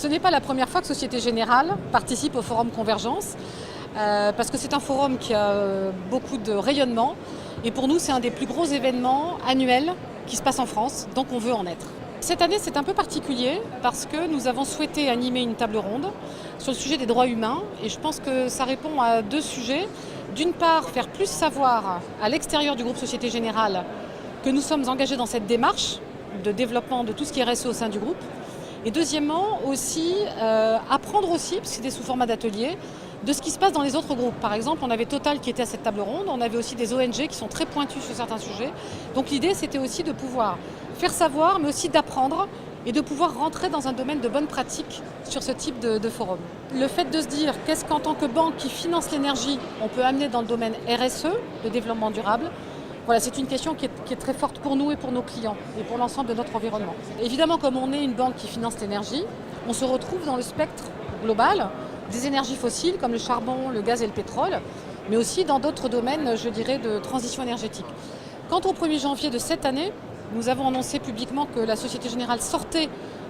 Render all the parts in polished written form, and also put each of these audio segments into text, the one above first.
Ce n'est pas la première fois que Société Générale participe au Forum Convergence, parce que c'est un forum qui a beaucoup de rayonnement. Et pour nous, c'est un des plus gros événements annuels qui se passe en France, donc on veut en être. Cette année, c'est un peu particulier parce que nous avons souhaité animer une table ronde sur le sujet des droits humains. Et je pense que ça répond à deux sujets. D'une part, faire plus savoir à l'extérieur du groupe Société Générale que nous sommes engagés dans cette démarche de développement de tout ce qui est RSE au sein du groupe. Et deuxièmement, aussi apprendre aussi, parce que c'était sous format d'atelier, de ce qui se passe dans les autres groupes. Par exemple, on avait Total qui était à cette table ronde, on avait aussi des ONG qui sont très pointues sur certains sujets. Donc l'idée, c'était aussi de pouvoir faire savoir, mais aussi d'apprendre et de pouvoir rentrer dans un domaine de bonne pratique sur ce type de forum. Le fait de se dire qu'est-ce qu'en tant que banque qui finance l'énergie, on peut amener dans le domaine RSE, le développement durable, voilà, c'est une question qui est très forte pour nous et pour nos clients et pour l'ensemble de notre environnement. Évidemment, comme on est une banque qui finance l'énergie, on se retrouve dans le spectre global des énergies fossiles comme le charbon, le gaz et le pétrole, mais aussi dans d'autres domaines, je dirais, de transition énergétique. Quant au 1er janvier de cette année, nous avons annoncé publiquement que la Société Générale sortait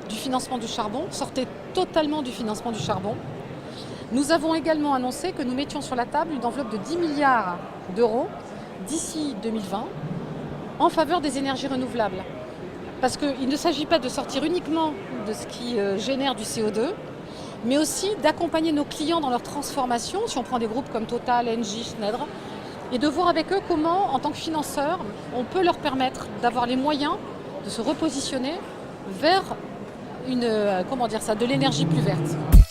du financement du charbon, sortait totalement du financement du charbon. Nous avons également annoncé que nous mettions sur la table une enveloppe de 10 milliards d'euros d'ici 2020 en faveur des énergies renouvelables. Parce qu'il ne s'agit pas de sortir uniquement de ce qui génère du CO2, mais aussi d'accompagner nos clients dans leur transformation, si on prend des groupes comme Total, Engie, Schneider, et de voir avec eux comment, en tant que financeurs, on peut leur permettre d'avoir les moyens de se repositionner vers de l'énergie plus verte.